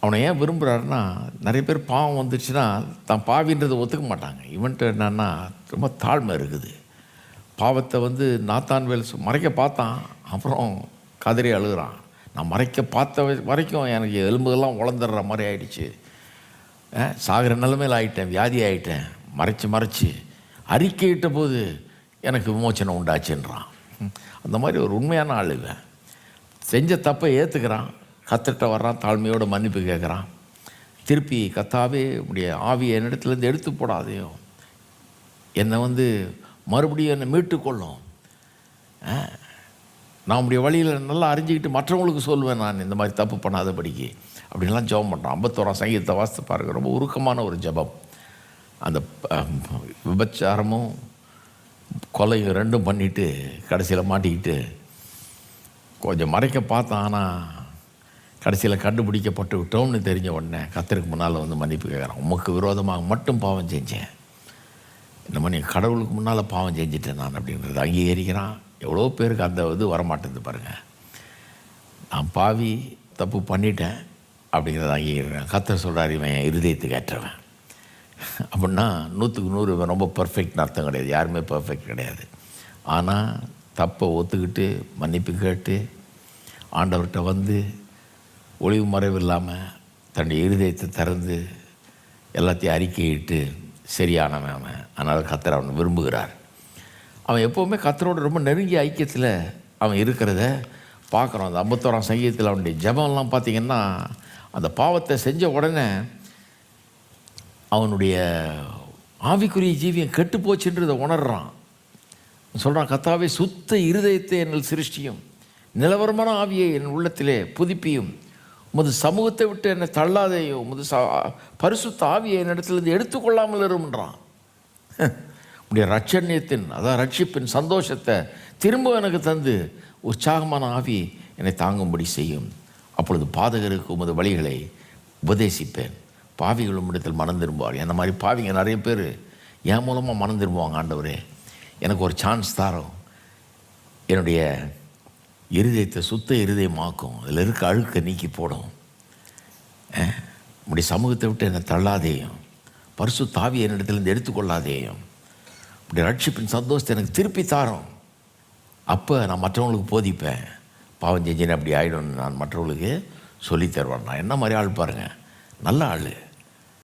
அவனை ஏன் விரும்புகிறாருன்னா, நிறைய பேர் பாவம் வந்துச்சுன்னா தான் பாவின்றதை ஒத்துக்க மாட்டாங்க. இவன்ட்டு என்னன்னா ரொம்ப தாழ்மை இருக்குது. பாவத்தை வந்து நாத்தான்வேல் மறைக்க பார்த்தான், அப்புறம் கதறி அழுகிறான். நான் மறைக்க பார்த்த வரைக்கும் எனக்கு எலும்புகள்லாம் உழந்துடுற மாதிரி ஆயிடுச்சு, சாகிற நிலைமையில் ஆகிட்டேன், வியாதி ஆகிட்டேன், மறைச்சு அறிக்கையிட்ட போது எனக்கு விமோச்சனம் உண்டாச்சுன்றான். அந்த மாதிரி ஒரு உண்மையான ஆள் இவன். செஞ்ச தப்பை ஏற்றுக்கிறான், கத்திட்ட வர்றான், தாழ்மையோடு மன்னிப்பு கேட்குறான். திருப்பி கத்தாவே உடைய ஆவியை என்னிடத்துலேருந்து எடுத்து போடாதையோ, என்னை வந்து மறுபடியும் என்னை மீட்டுக்கொள்ளும், நான் உடைய வழியில் நல்லா அறிஞ்சிக்கிட்டு மற்றவங்களுக்கு சொல்லுவேன் நான் இந்த மாதிரி தப்பு பண்ணாதபடிக்கு அப்படின்லாம் ஜெபம் பண்ணுறான். 51ஆம் சங்கீதத்தை வாசித்து பாருங்க, ரொம்ப உருக்கமான ஒரு ஜெபம். அந்த விபச்சாரமும் கொலையும் ரெண்டும் பண்ணிவிட்டு கடைசியில் மாட்டிக்கிட்டு கொஞ்சம் மறைக்க பார்த்தான். ஆனால் கடைசியில் கண்டுபிடிக்கப்பட்டு விட்டோம்னு தெரிஞ்ச உடனே கர்த்தருக்கு முன்னால் வந்து மன்னிப்பு கேட்குறான். உமக்கு விரோதமாக மட்டும் பாவம் செஞ்சேன், இந்த மாதிரி கடவுளுக்கு முன்னால் பாவம் செஞ்சுட்டேன் நான் அப்படின்றது அங்கீகரிக்கிறான். எவ்வளோ பேருக்கு அந்த இது வரமாட்டேங்குது பாருங்கள். நான் பாவி, தப்பு பண்ணிட்டேன் அப்படிங்கிறத அங்கீகரிக்கிறேன். கர்த்தர் சொல்கிறார், இவன் என் இருதயத்துக்கு ஏற்றவன் அப்படின்னா 100க்கு 100 இவன் ரொம்ப பர்ஃபெக்ட்னு அர்த்தம் கிடையாது. யாருமே பர்ஃபெக்ட் கிடையாது. ஆனால் தப்பை ஒத்துக்கிட்டு மன்னிப்பு கேட்டு ஆண்டவர்கிட்ட வந்து ஒளிவு மறைவு இல்லாமல் தன்னுடைய இருதயத்தை திறந்து எல்லாத்தையும் அறிக்கையிட்டு சரியானவன் அவன். அதனால் கர்த்தர் அவனை விரும்புகிறார். அவன் எப்போவுமே கர்த்தரோடு ரொம்ப நெருங்கிய ஐக்கியத்தில் அவன் இருக்கிறத பார்க்குறோம். அந்த 51ஆம் சங்கீதத்தில் அவனுடைய ஜெபம்லாம் பார்த்திங்கன்னா, அந்த பாவத்தை செஞ்ச உடனே அவனுடைய ஆவிக்குரிய ஜீவியம் கெட்டு போச்சுன்றதை உணர்றான். சொல்கிறான், கர்த்தாவே சுத்த இருதயத்தை என்னில் சிருஷ்டியும், நிலவரமான ஆவியை என் உள்ளத்திலே புதுப்பியும், உமது சமூகத்தை விட்டு என்னை தள்ளாதேயோ, உமது பரிசுத்த ஆவியை என்னிடத்துலேருந்து எடுத்துக்கொள்ளாமல் இருன்றான். உடைய ரட்சண்யத்தின், அதான் ரட்சிப்பின் சந்தோஷத்தை திரும்ப எனக்கு தந்து உற்சாகமான ஆவி என்னை தாங்கும்படி செய்யும். அப்பொழுது பாதகருக்கு உமது வழிகளை உபதேசிப்பேன், பாவிகள் உம்மிடத்தில் மனம் திரும்புவார். அந்த மாதிரி பாவிங்க நிறைய பேர் என் மூலமாக மனம் திரும்புவாங்க. ஆண்டவரே, எனக்கு ஒரு சான்ஸ் தாரோம், என்னுடைய இருதயத்தை சுத்த இருதயமாக்கும், அதில் இருக்க அழுக்க நீக்கி போடும், உடைய சமூகத்தை விட்டு என்னை தள்ளாதேயும், பரிசுத்த ஆவியை என்னிடத்துலேருந்து எடுத்துக்கொள்ளாதேயும், இப்படி ரட்சிப்பின் சந்தோஷத்தை எனக்கு திருப்பி தாரோம். அப்போ நான் மற்றவங்களுக்கு போதிப்பேன், பாவம் செஞ்சேன்னு அப்படி ஆகிடும்னு நான் மற்றவங்களுக்கு சொல்லி தருவேன். நான் என்ன மாதிரி ஆள் பாருங்கள், நல்ல ஆள்.